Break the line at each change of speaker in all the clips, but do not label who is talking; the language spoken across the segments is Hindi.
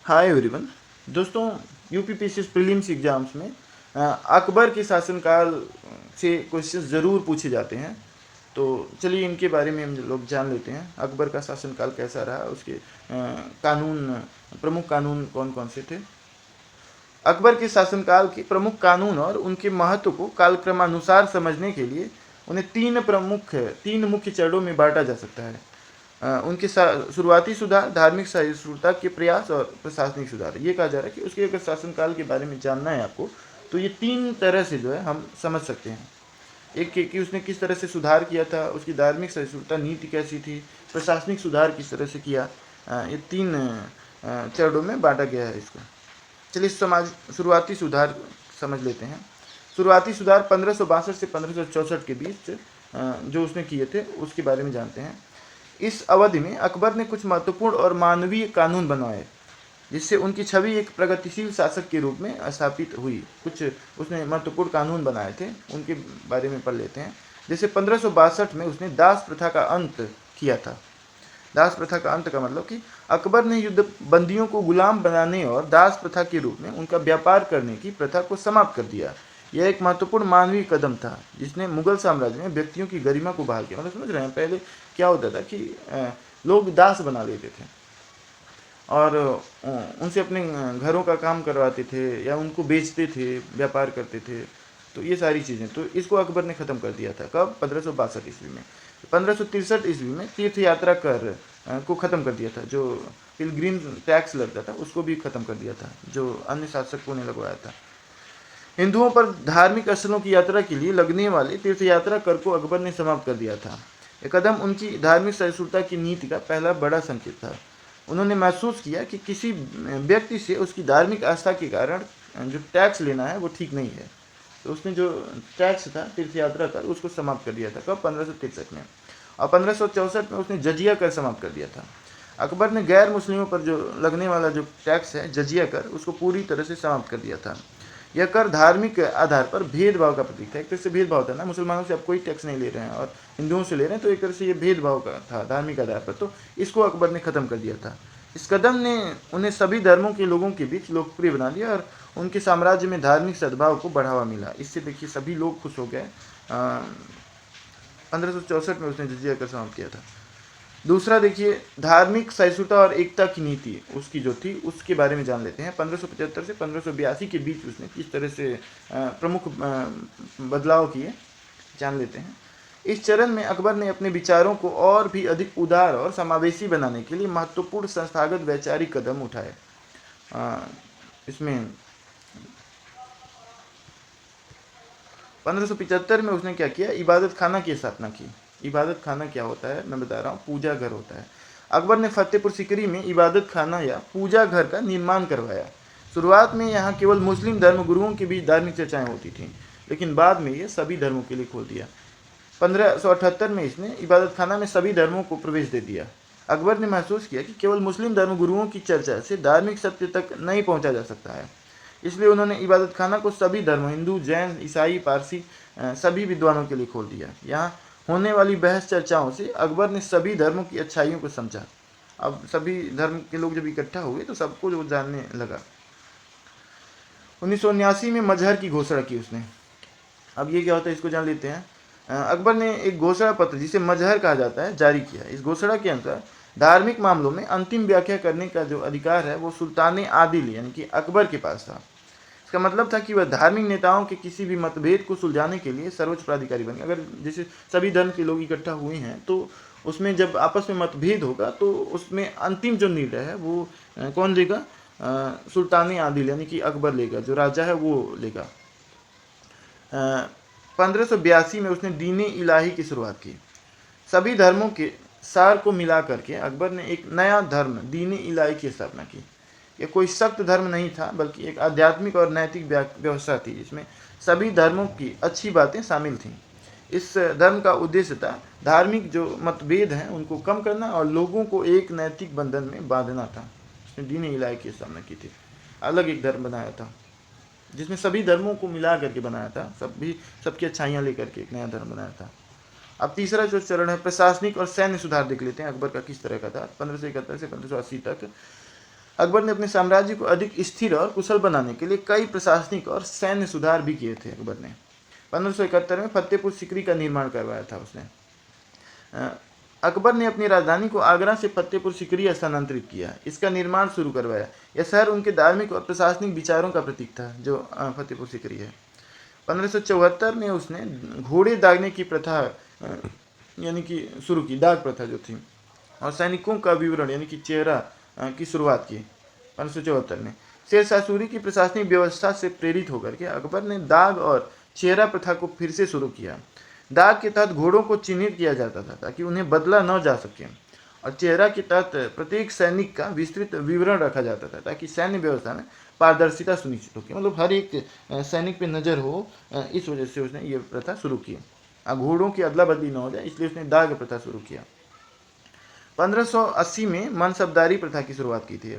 Hi everyone. दोस्तों, यूपीपीसीएस प्रीलिम्स एग्जाम्स में अकबर के शासनकाल से क्वेश्चन ज़रूर पूछे जाते हैं। तो चलिए इनके बारे में हम लोग जान लेते हैं। अकबर का शासनकाल कैसा रहा, उसके कानून, प्रमुख कानून कौन कौन से थे। अकबर के शासनकाल के प्रमुख कानून और उनके महत्व को कालक्रमानुसार समझने के लिए उन्हें तीन मुख्य चरणों में बांटा जा सकता है। उनके शुरुआती सुधार, धार्मिक सहिष्णुता के प्रयास और प्रशासनिक सुधार। ये कहा जा रहा है कि उसके अगर शासनकाल के बारे में जानना है आपको, तो ये तीन तरह से जो है हम समझ सकते हैं। एक कि उसने किस तरह से सुधार किया था, उसकी धार्मिक सहिष्णुता नीति कैसी थी, प्रशासनिक सुधार किस तरह से किया। ये तीन चरणों में बांटा गया है इसको। चलिए शुरुआती सुधार समझ लेते हैं। शुरुआती सुधार 1562 से 1564 के बीच जो उसने किए थे उसके बारे में जानते हैं। इस अवधि में अकबर ने कुछ महत्वपूर्ण और मानवीय कानून बनवाए, जिससे उनकी छवि एक प्रगतिशील शासक के रूप में स्थापित हुई। कुछ उसने महत्वपूर्ण कानून बनाए थे, उनके बारे में पढ़ लेते हैं। जैसे 1562 में उसने दास प्रथा का अंत किया था। दास प्रथा का अंत का मतलब कि अकबर ने युद्ध बंदियों को गुलाम बनाने और दास प्रथा के रूप में उनका व्यापार करने की प्रथा को समाप्त कर दिया। यह एक महत्वपूर्ण मानवीय कदम था, जिसने मुगल साम्राज्य में व्यक्तियों की गरिमा को बहाल किया। मतलब समझ रहे हैं, पहले क्या होता था कि लोग दास बना लेते थे और उनसे अपने घरों का काम करवाते थे या उनको बेचते थे, व्यापार करते थे। तो ये सारी चीज़ें, तो इसको अकबर ने ख़त्म कर दिया था। कब? 1562 ईस्वी में। 1563 ईस्वी में तीर्थ यात्रा कर को ख़त्म कर दिया था। जो पिलग्रिम टैक्स लगता था उसको भी ख़त्म कर दिया था, जो अन्य शासकों ने लगवाया था। हिंदुओं पर धार्मिक स्थलों की यात्रा के लिए लगने वाले तीर्थ यात्रा कर को अकबर ने समाप्त कर दिया था। यह कदम उनकी धार्मिक सहिष्णुता की नीति का पहला बड़ा संकेत था। उन्होंने महसूस किया कि किसी व्यक्ति से उसकी धार्मिक आस्था के कारण जो टैक्स लेना है वो ठीक नहीं है। तो उसने जो टैक्स था तीर्थ यात्रा कर उसको समाप्त कर दिया था। कब? 1563 में। और 1564 में उसने जजिया कर समाप्त कर दिया था। अकबर ने गैर मुस्लिमों पर जो लगने वाला जो टैक्स है जजिया कर, उसको पूरी तरह से समाप्त कर दिया था। यह कर धार्मिक आधार पर भेदभाव का प्रतीक था। एक तरह से भेदभाव था ना, मुसलमानों से आप कोई टैक्स नहीं ले रहे हैं और हिंदुओं से ले रहे हैं, तो एक तरह से ये भेदभाव का था धार्मिक आधार पर। तो इसको अकबर ने ख़त्म कर दिया था। इस कदम ने उन्हें सभी धर्मों के लोगों के बीच लोकप्रिय बना दिया और उनके साम्राज्य में धार्मिक सद्भाव को बढ़ावा मिला। इससे देखिए सभी लोग खुश हो गए। 1564 में उसने जजिया कर समाप्त किया था। दूसरा देखिए, धार्मिक सहिष्णुता और एकता की नीति उसकी जो थी उसके बारे में जान लेते हैं। 1575 से 1582 के बीच उसने किस तरह से प्रमुख बदलाव किए, जान लेते हैं। इस चरण में अकबर ने अपने विचारों को और भी अधिक उदार और समावेशी बनाने के लिए महत्वपूर्ण संस्थागत वैचारिक कदम उठाए। इसमें 1575 में उसने क्या किया? इबादत खाना की स्थापना की। इबादत खाना क्या होता है मैं बता रहा हूँ, पूजा घर होता है। अकबर ने फतेहपुर सिकरी में इबादत खाना या पूजा घर का निर्माण करवाया। शुरुआत में यहाँ केवल मुस्लिम धर्मगुरुओं के बीच धार्मिक चर्चाएं होती थीं, लेकिन बाद में ये सभी धर्मों के लिए खोल दिया। 1578 में इसने इबादत खाना में सभी धर्मों को प्रवेश दे दिया। अकबर ने महसूस किया कि केवल मुस्लिम धर्मगुरुओं की चर्चा से धार्मिक सत्य तक नहीं पहुंचा जा सकता है। इसलिए उन्होंने इबादत खाना को सभी धर्म, हिंदू, जैन, ईसाई, पारसी, सभी विद्वानों के लिए खोल दिया। यहाँ होने वाली बहस चर्चाओं से अकबर ने सभी धर्मों की अच्छाइयों को समझा। अब सभी धर्म के लोग जब इकट्ठा हुए तो सबको जो जानने लगा। 1979 में मजहर की घोषणा की उसने। अब ये क्या होता है इसको जान लेते हैं। अकबर ने एक घोषणा पत्र, जिसे मजहर कहा जाता है, जारी किया। इस घोषणा के अनुसार धार्मिक मामलों में अंतिम व्याख्या करने का जो अधिकार है वो सुल्तान आदिल यानी कि अकबर के पास था। इसका मतलब था कि वह धार्मिक नेताओं के किसी भी मतभेद को सुलझाने के लिए सर्वोच्च प्राधिकारी बन गया। अगर जैसे सभी धर्म के लोग इकट्ठा हुए हैं तो उसमें जब आपस में मतभेद होगा तो उसमें अंतिम जो निर्णय है वो कौन लेगा? सुल्तान आदिल यानी कि अकबर लेगा, जो राजा है वो लेगा। 1582 में उसने दीन इलाही की शुरुआत की। सभी धर्मों के सार को मिला करके अकबर ने एक नया धर्म दीन इलाही की स्थापना की। यह कोई सख्त धर्म नहीं था, बल्कि एक आध्यात्मिक और नैतिक व्यवस्था थी, जिसमें सभी धर्मों की अच्छी बातें शामिल थीं। इस धर्म का उद्देश्य था धार्मिक जो मतभेद हैं उनको कम करना और लोगों को एक नैतिक बंधन में बांधना था। उसने दीन इलाही की स्थापना की थी, अलग एक धर्म बनाया था जिसमें सभी धर्मों को मिला करके बनाया था, सबकी अच्छाइयाँ लेकर के एक नया धर्म बनाया था। अब तीसरा जो चरण है प्रशासनिक और सैन्य सुधार देख लेते हैं अकबर का किस तरह का था। 1571 से 1580 तक अकबर ने अपने साम्राज्य को अधिक स्थिर और कुशल बनाने के लिए कई प्रशासनिक और सैन्य सुधार भी किए थे। अकबर ने 1571 में फतेहपुर सीकरी का निर्माण करवाया था उसने। अकबर ने अपनी राजधानी को आगरा से फतेहपुर सीकरी स्थानांतरित किया, इसका निर्माण शुरू करवाया। यह शहर उनके धार्मिक और प्रशासनिक विचारों का प्रतीक था, जो फतेहपुर सीकरी है। 1574 में उसने घोड़े दागने की प्रथा यानी कि शुरू की, दाग प्रथा जो थी, और सैनिकों का विवरण यानी कि चेहरा की शुरुआत की 1574 में। शेरशाह सूरी की प्रशासनिक व्यवस्था से प्रेरित होकर के अकबर ने दाग और चेहरा प्रथा को फिर से शुरू किया। दाग के तहत घोड़ों को चिन्हित किया जाता था ताकि उन्हें बदला न जा सके, और चेहरा के तहत प्रत्येक सैनिक का विस्तृत विवरण रखा जाता था ताकि सैन्य व्यवस्था में पारदर्शिता सुनिश्चित हो, मतलब हर एक सैनिक पे नज़र हो। इस वजह से उसने ये प्रथा शुरू की, घोड़ों की अदला बदली न हो जाए, इसलिए उसने दाग प्रथा शुरू किया। 1580 में मनसबदारी प्रथा की शुरुआत की थी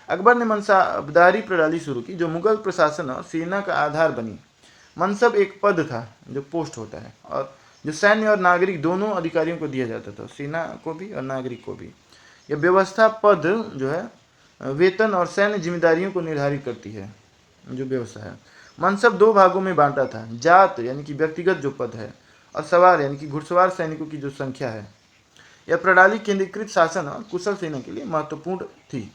अकबर ने मनसबदारी प्रणाली शुरू की, जो मुगल प्रशासन और सेना का आधार बनी। मनसब एक पद था जो पोस्ट होता है, और जो सैन्य और नागरिक दोनों अधिकारियों को दिया जाता था, सेना को भी और नागरिक को भी। यह व्यवस्था पद जो है वेतन और सैन्य जिम्मेदारियों को निर्धारित करती है। जो व्यवस्था है मनसब दो भागों में बांटा था, जात यानी कि व्यक्तिगत जो पद है, और सवार यानी कि घुड़सवार सैनिकों की जो संख्या है। यह प्रणाली केंद्रीकृत शासन और कुशल सेना के लिए महत्वपूर्ण थी।